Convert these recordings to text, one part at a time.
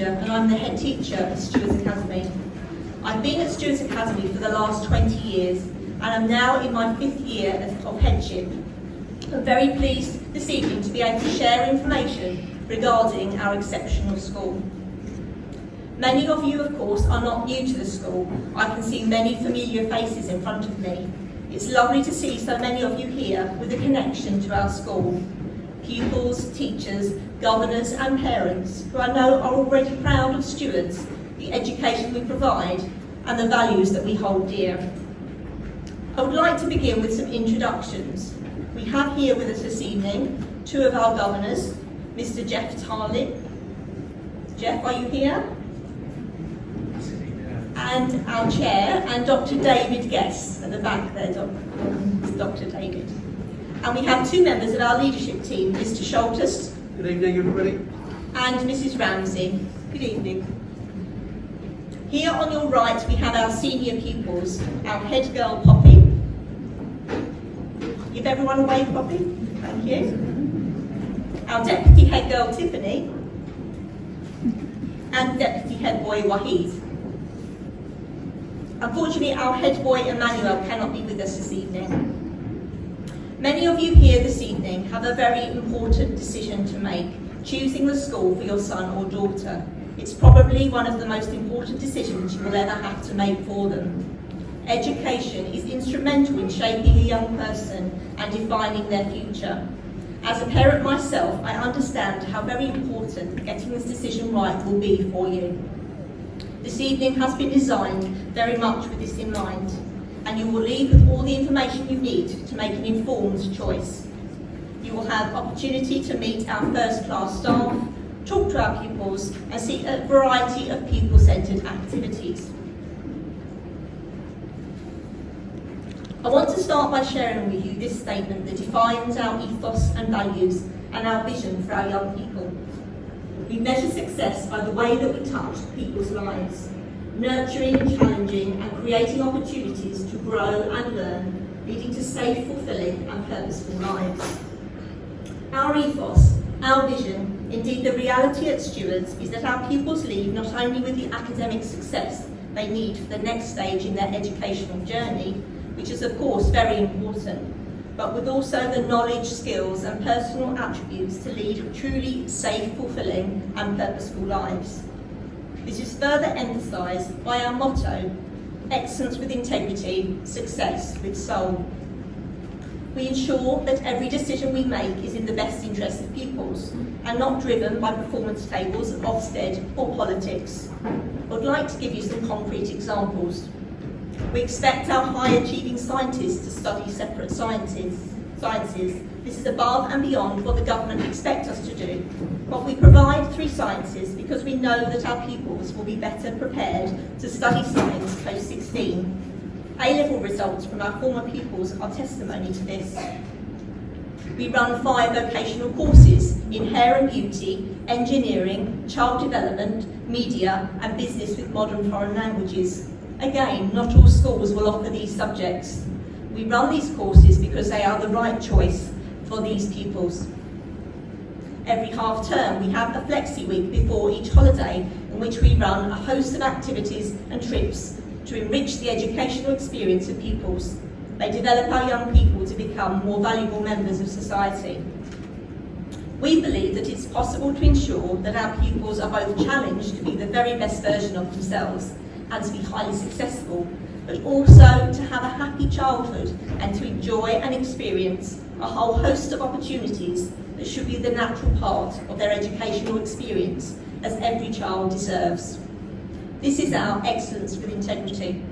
Cynthia and I'm the head teacher at Stewards Academy. I've been at Stewards Academy for the last 20 years and I'm now in my 5th year of headship. I'm very pleased this evening to be able to share information regarding our exceptional school. Many of you, of course, are not new to the school. I can see many familiar faces in front of me. It's lovely to see so many of you here with a connection to our school. Pupils, teachers, governors and parents who I know are already proud of Stewards, the education we provide and the values that we hold dear. I would like to begin with some introductions. We have here with us this evening 2 of our governors, Mr. Jeff Tarley. Jeff, are you here? And our chair, and Dr. David Guest at the back there, Dr. David. And we have 2 members of our leadership team, Mr. Schultz. Good evening, everybody. And Mrs. Ramsey. Good evening. Here on your right, we have our senior pupils, our head girl, Poppy. Give everyone a wave, Poppy. Thank you. Our deputy head girl, Tiffany. And deputy head boy, Wahid. Unfortunately, our head boy, Emmanuel, cannot be with us this evening. Many of you here this evening have a very important decision to make, choosing the school for your son or daughter. It's probably one of the most important decisions you will ever have to make for them. Education is instrumental in shaping a young person and defining their future. As a parent myself, I understand how very important getting this decision right will be for you. This evening has been designed very much with this in mind, and you will leave with all the information you need to make an informed choice. You will have opportunity to meet our first-class staff, talk to our pupils, and see a variety of pupil-centred activities. I want to start by sharing with you this statement that defines our ethos and values and our vision for our young people. We measure success by the way that we touch people's lives, nurturing, challenging and creating opportunities to grow and learn, leading to safe, fulfilling and purposeful lives. Our ethos, our vision, indeed the reality at Stewards is that our pupils leave not only with the academic success they need for the next stage in their educational journey, which is of course very important, but with also the knowledge, skills and personal attributes to lead truly safe, fulfilling and purposeful lives. This is further emphasised by our motto, excellence with integrity, success with soul. We ensure that every decision we make is in the best interest of pupils and not driven by performance tables, Ofsted or politics. I would like to give you some concrete examples. We expect our high-achieving scientists to study separate sciences. This is above and beyond what the government expects us to do. But we provide 3 sciences because we know that our pupils will be better prepared to study science post-16. A-level results from our former pupils are testimony to this. We run 5 vocational courses in hair and beauty, engineering, child development, media and business with modern foreign languages. Again, not all schools will offer these subjects. We run these courses because they are the right choice for these pupils. Every half term we have a flexi week before each holiday in which we run a host of activities and trips to enrich the educational experience of pupils. They develop our young people to become more valuable members of society. We believe that it's possible to ensure that our pupils are both challenged to be the very best version of themselves and to be highly successful, but also to have a happy childhood and to enjoy and experience a whole host of opportunities that should be the natural part of their educational experience, as every child deserves. This is our excellence with integrity.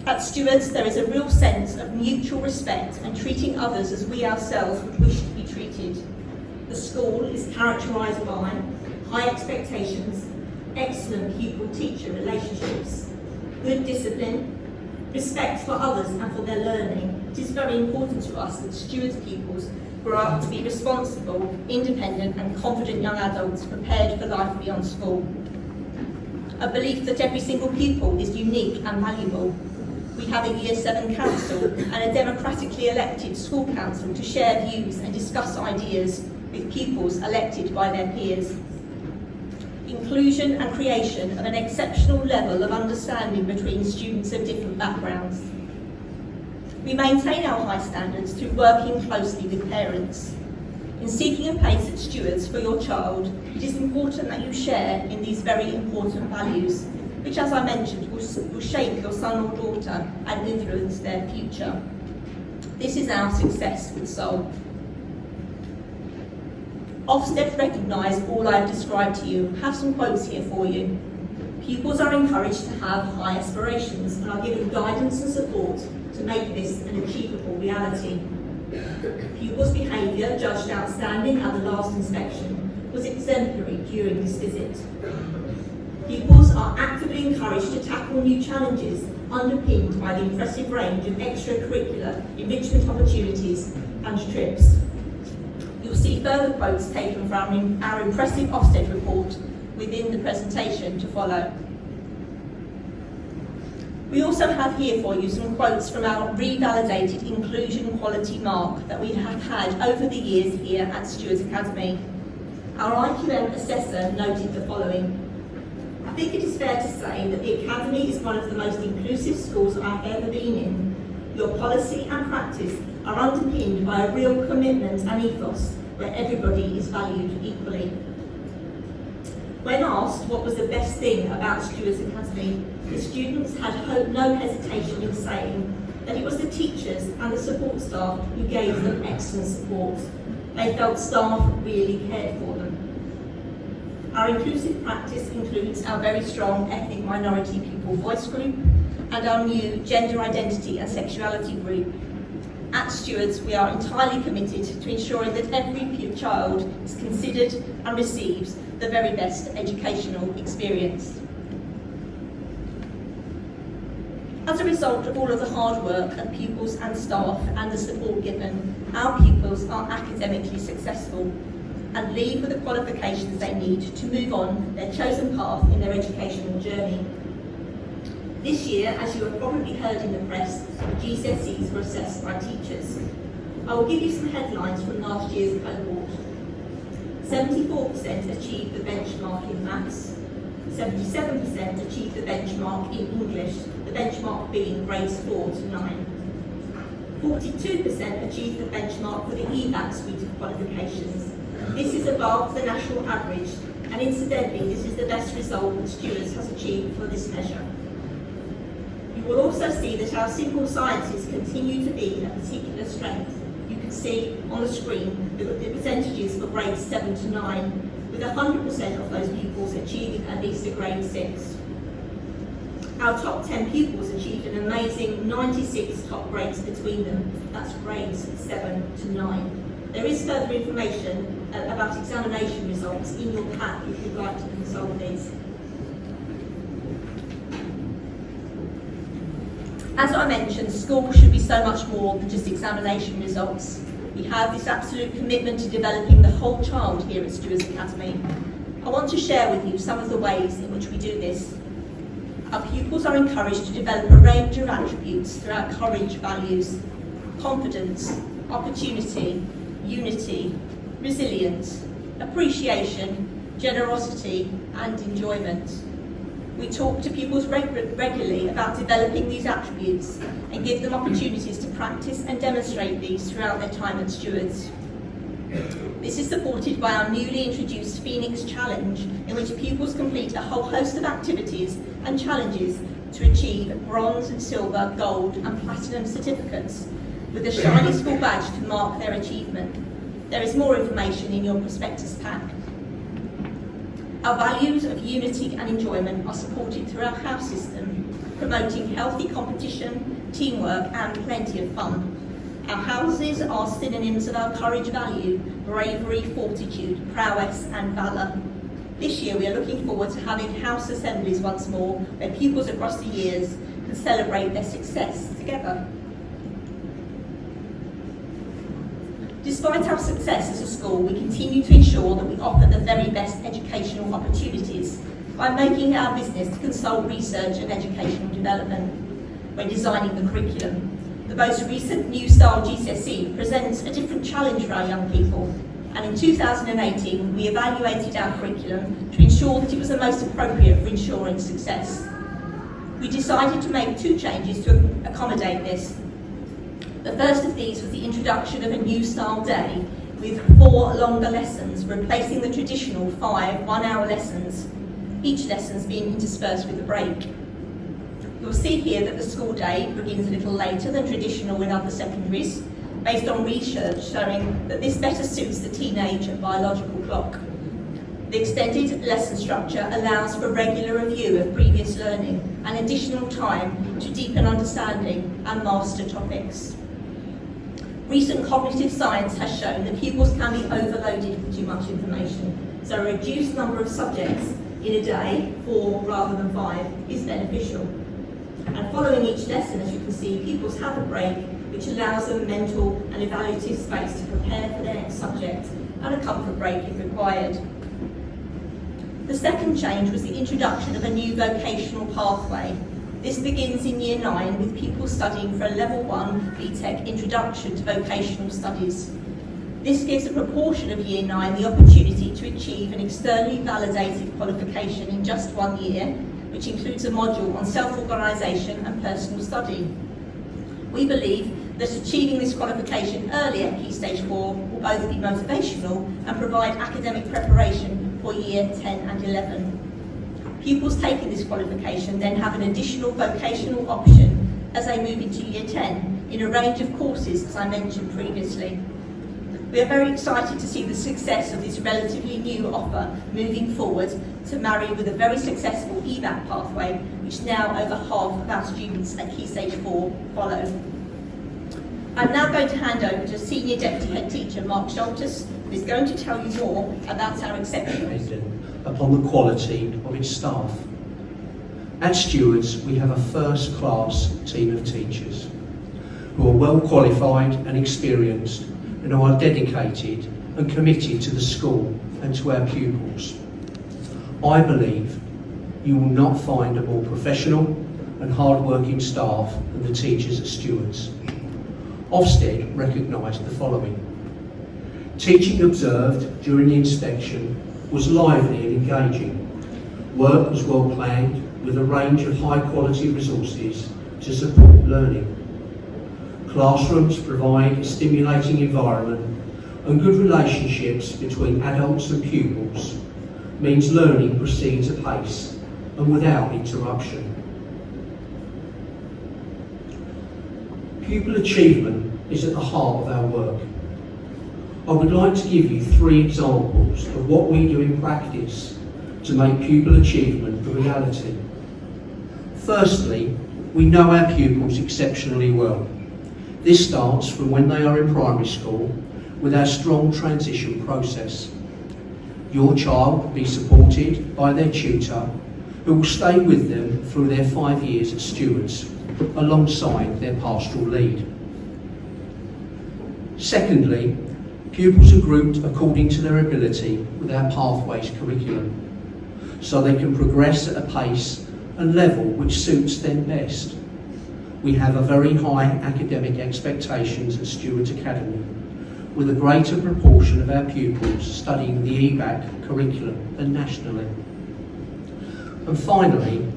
At Stewards, there is a real sense of mutual respect and treating others as we ourselves would wish to be treated. The school is characterised by high expectations, excellent pupil-teacher relationships, good discipline, respect for others and for their learning. It is very important to us that Stewards pupils grow up to be responsible, independent and confident young adults prepared for life beyond school. A belief that every single pupil is unique and valuable. We have a Year 7 Council and a democratically elected school council to share views and discuss ideas with pupils elected by their peers. inclusion and creation of an exceptional level of understanding between students of different backgrounds. We maintain our high standards through working closely with parents. In seeking a place at Stewards for your child, it is important that you share in these very important values, which, as I mentioned, will shape your son or daughter and influence their future. This is our success with Soul. Ofsted recognise all I have described to you. I have some quotes here for you. Pupils are encouraged to have high aspirations and are given guidance and support to make this an achievable reality. Pupils' behaviour, judged outstanding at the last inspection, was exemplary during this visit. Pupils are actively encouraged to tackle new challenges, underpinned by the impressive range of extracurricular enrichment opportunities and trips. You'll see further quotes taken from our impressive Ofsted report within the presentation to follow. We also have here for you some quotes from our revalidated inclusion quality mark that we have had over the years here at Stewards Academy. Our IQM assessor noted the following. I think it is fair to say that the Academy is one of the most inclusive schools I've ever been in. Your policy and practice are underpinned by a real commitment and ethos where everybody is valued equally. When asked what was the best thing about Stewards Academy, the students had no hesitation in saying that it was the teachers and the support staff who gave them excellent support. They felt staff really cared for them. Our inclusive practice includes our very strong ethnic minority pupil voice group and our new gender identity and sexuality group. At Stewards, we are entirely committed to ensuring that every child is considered and receives the very best educational experience. As a result of all of the hard work of pupils and staff and the support given, our pupils are academically successful and leave with the qualifications they need to move on their chosen path in their educational journey. This year, as you have probably heard in the press, GCSEs were assessed by teachers. I will give you some headlines from last year's cohort. 74% achieved the benchmark in maths, 77% achieved the benchmark in English, the benchmark being grades 4 to 9. 42% achieved the benchmark for the EBAC suite of qualifications. This is above the national average, and incidentally, this is the best result that Stewards has achieved for this measure. You will also see that our simple sciences continue to be a particular strength. You can see on the screen the percentages for grades 7 to 9, with 100% of those pupils achieving at least a grade 6. Our top 10 pupils achieved an amazing 96 top grades between them. That's grades 7 to 9. There is further information about examination results in your pack if you'd like to consult these. As I mentioned, school should be so much more than just examination results. We have this absolute commitment to developing the whole child here at Stewards Academy. I want to share with you some of the ways in which we do this. Our pupils are encouraged to develop a range of attributes through our courage values: confidence, opportunity, unity, resilience, appreciation, generosity, and enjoyment. We talk to pupils regularly about developing these attributes and give them opportunities to practice and demonstrate these throughout their time at Stewards. This is supported by our newly introduced Phoenix Challenge, in which pupils complete a whole host of activities and challenges to achieve bronze, silver, gold and platinum certificates, with a shiny school badge to mark their achievement. There is more information in your prospectus pack. Our values of unity and enjoyment are supported through our house system, promoting healthy competition, teamwork and plenty of fun. Our houses are synonyms of our courage value, bravery, fortitude, prowess and valour. This year we are looking forward to having house assemblies once more, where pupils across the years can celebrate their success together. Despite our success as a school, we continue to ensure that we offer the very best educational opportunities by making it our business to consult research and educational development when designing the curriculum. The most recent New Style GCSE presents a different challenge for our young people, and in 2018 we evaluated our curriculum to ensure that it was the most appropriate for ensuring success. We decided to make 2 changes to accommodate this. The first of these was the introduction of a new style day with 4 longer lessons, replacing the traditional 5 one-hour lessons, each lesson being interspersed with a break. You'll see here that the school day begins a little later than traditional in other secondaries, based on research showing that this better suits the teenage biological clock. The extended lesson structure allows for regular review of previous learning and additional time to deepen understanding and master topics. Recent cognitive science has shown that pupils can be overloaded with too much information, so a reduced number of subjects in a day, 4 rather than 5, is beneficial. And following each lesson, as you can see, pupils have a break, which allows them mental and evaluative space to prepare for their next subject, and a comfort break if required. The second change was the introduction of a new vocational pathway. This begins in Year 9 with pupils studying for a Level 1 BTEC Introduction to Vocational Studies. This gives a proportion of Year 9 the opportunity to achieve an externally validated qualification in just 1 year, which includes a module on self-organisation and personal study. We believe that achieving this qualification early at Key Stage 4 will both be motivational and provide academic preparation for Year 10 and 11. Pupils taking this qualification then have an additional vocational option as they move into Year 10 in a range of courses, as I mentioned previously. We are very excited to see the success of this relatively new offer moving forward to marry with a very successful EVAC pathway, which now over half of our students at Key Stage 4 follow. I'm now going to hand over to Senior Deputy Head Teacher Mark Schultz, who is going to tell you more about our exceptionals. Upon the quality of its staff. At Stewards, we have a first-class team of teachers who are well qualified and experienced and who are dedicated and committed to the school and to our pupils. I believe you will not find a more professional and hard-working staff than the teachers at Stewards. Ofsted recognised the following. Teaching observed during the inspection was lively and engaging. Work was well planned with a range of high quality resources to support learning. Classrooms provide a stimulating environment and good relationships between adults and pupils means learning proceeds apace and without interruption. Pupil achievement is at the heart of our work. I would like to give you 3 examples of what we do in practice to make pupil achievement a reality. Firstly, we know our pupils exceptionally well. This starts from when they are in primary school with our strong transition process. Your child will be supported by their tutor who will stay with them through their 5 years at Stewards alongside their pastoral lead. Secondly, pupils are grouped according to their ability with our Pathways curriculum, so they can progress at a pace and level which suits them best. We have a very high academic expectations at Stewards Academy, with a greater proportion of our pupils studying the EVAC curriculum than nationally. And finally,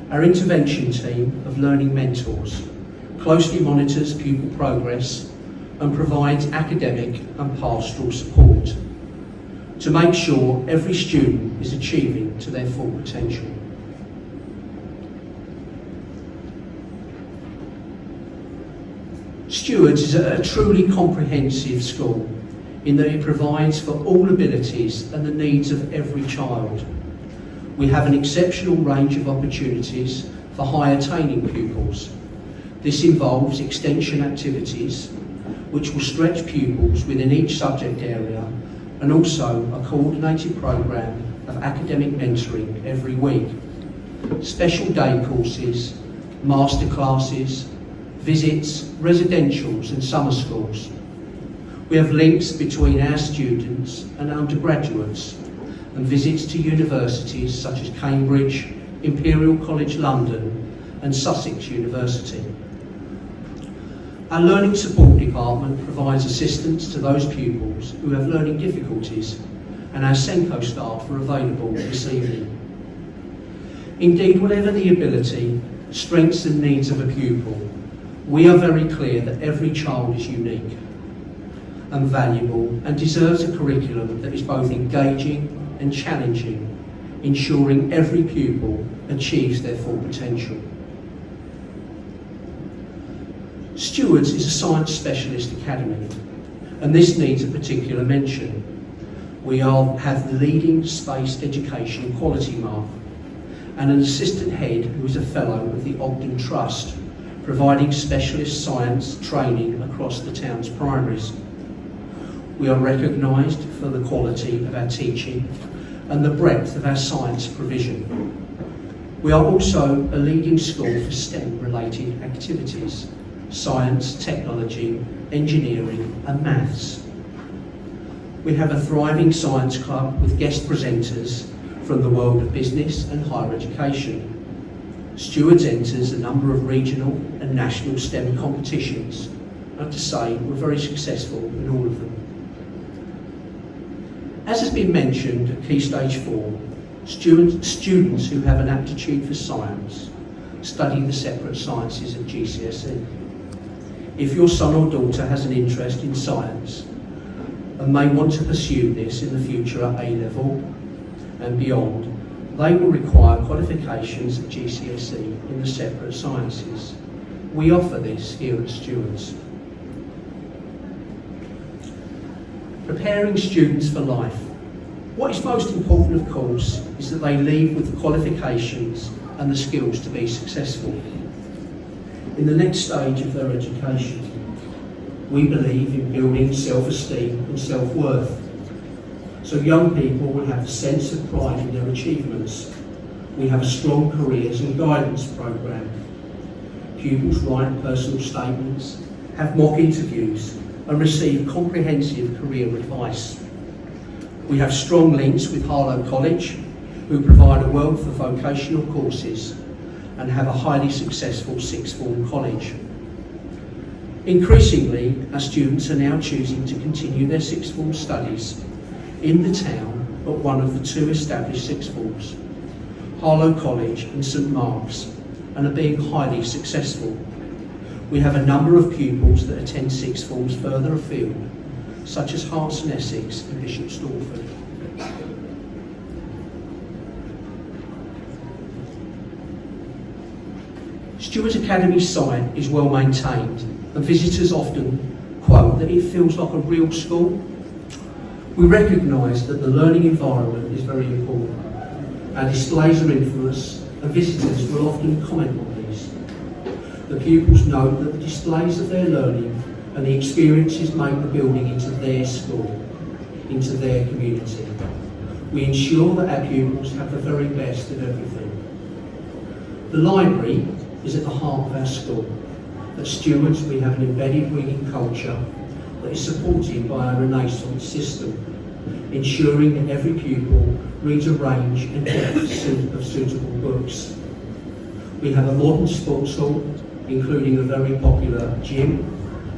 our intervention team of learning mentors closely monitors pupil progress and provides academic and pastoral support to make sure every student is achieving to their full potential. Stewards is a truly comprehensive school in that it provides for all abilities and the needs of every child. We have an exceptional range of opportunities for high attaining pupils. This involves extension activities which will stretch pupils within each subject area, and also a coordinated programme of academic mentoring every week. Special day courses, master classes, visits, residentials and summer schools. We have links between our students and undergraduates and visits to universities such as Cambridge, Imperial College London and Sussex University. Our Learning Support Department provides assistance to those pupils who have learning difficulties, and our Senko staff are available this evening. Indeed, whatever the ability, strengths and needs of a pupil, we are very clear that every child is unique and valuable and deserves a curriculum that is both engaging and challenging, ensuring every pupil achieves their full potential. Stewards is a science specialist academy, and this needs a particular mention. We have the leading space education quality mark and an assistant head who is a fellow of the Ogden Trust, providing specialist science training across the town's primaries. We are recognised for the quality of our teaching and the breadth of our science provision. We are also a leading school for STEM-related activities: science, technology, engineering and maths. We have a thriving science club with guest presenters from the world of business and higher education. Stewards enters a number of regional and national STEM competitions. I have to say, we're very successful in all of them. As has been mentioned at Key Stage 4, students who have an aptitude for science study the separate sciences at GCSE. If your son or daughter has an interest in science and may want to pursue this in the future at A-level and beyond, they will require qualifications at GCSE in the separate sciences. We offer this here at Stewards. Preparing students for life. What is most important, of course, is that they leave with the qualifications and the skills to be successful. In the next stage of their education, we believe in building self-esteem and self-worth, so young people will have a sense of pride in their achievements. We have a strong careers and guidance programme. Pupils write personal statements, have mock interviews and receive comprehensive career advice. We have strong links with Harlow College, who provide a wealth of vocational courses and have a highly successful sixth form college. Increasingly, our students are now choosing to continue their sixth form studies in the town at one of the two established sixth forms, Harlow College and St Mark's, and are being highly successful. We have a number of pupils that attend sixth forms further afield, such as Herts and Essex and Bishop Stortford. Stewards Academy's site is well maintained, and visitors often quote that it feels like a real school. We recognise that the learning environment is very important. Our displays are infamous, and visitors will often comment on these. The pupils note that the displays of their learning and the experiences make the building into their school, into their community. We ensure that our pupils have the very best of everything. The library is at the heart of our school. At Stewards, we have an embedded reading culture that is supported by our Renaissance system, ensuring that every pupil reads a range and depth of suitable books. We have a modern sports hall, including a very popular gym,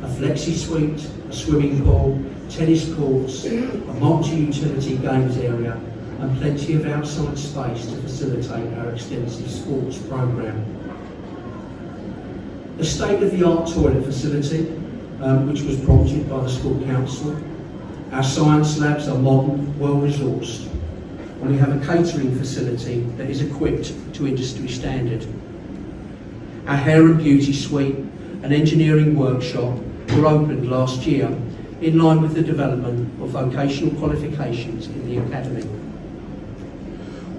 a flexi suite, a swimming pool, tennis courts, a multi-utility games area, and plenty of outside space to facilitate our extensive sports programme. A state-of-the-art toilet facility, which was prompted by the school council. Our science labs are modern, well-resourced, and we have a catering facility that is equipped to industry standard. Our hair and beauty suite and engineering workshop were opened last year in line with the development of vocational qualifications in the academy.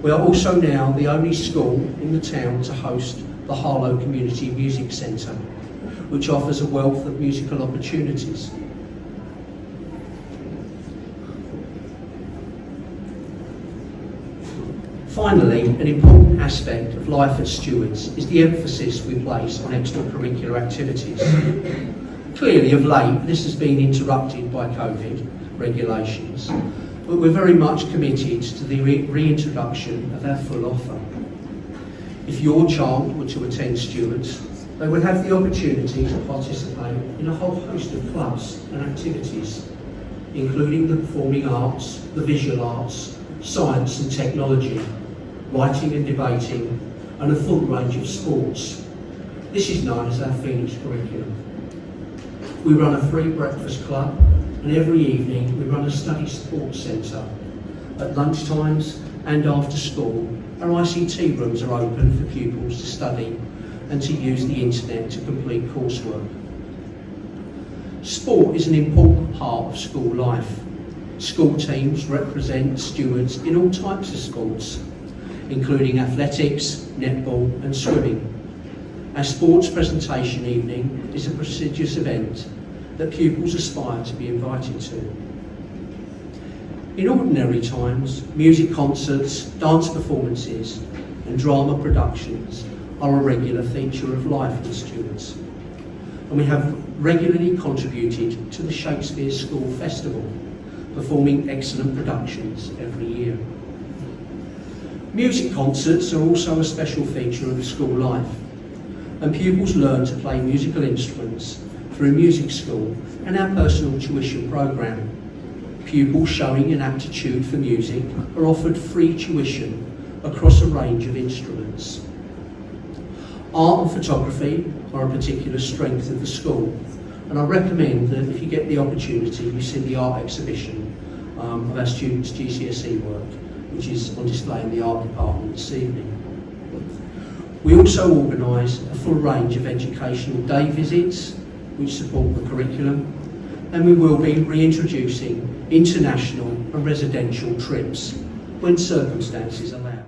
We are also now the only school in the town to host the Harlow Community Music Centre, which offers a wealth of musical opportunities. Finally, an important aspect of life at Stewards is the emphasis we place on extracurricular activities. Clearly, of late, this has been interrupted by COVID regulations, but we're very much committed to the reintroduction of our full offer. If your child were to attend Stewards, They will have the opportunity to participate in a whole host of clubs and activities, including the performing arts, the visual arts, science and technology, writing and debating, and a full range of sports. This is known as our Phoenix curriculum. We run a free breakfast club, and every evening we run a study support centre. At lunchtimes and after school, our ICT rooms are open for pupils to study and to use the internet to complete coursework. Sport is an important part of school life. School teams represent stewards in all types of sports, including athletics, netball and swimming. Our sports presentation evening is a prestigious event that pupils aspire to be invited to. In ordinary times, music concerts, dance performances and drama productions are a regular feature of life in Stewards, and we have regularly contributed to the Shakespeare School Festival, performing excellent productions every year. Music concerts are also a special feature of school life, and pupils learn to play musical instruments through music school and our personal tuition programme. Pupils showing an aptitude for music are offered free tuition across a range of instruments. Art and photography are a particular strength of the school, and I recommend that if you get the opportunity, you see the art exhibition of our students' GCSE work, which is on display in the art department this evening. We also organise a full range of educational day visits which support the curriculum, and we will be reintroducing international and residential trips when circumstances allow.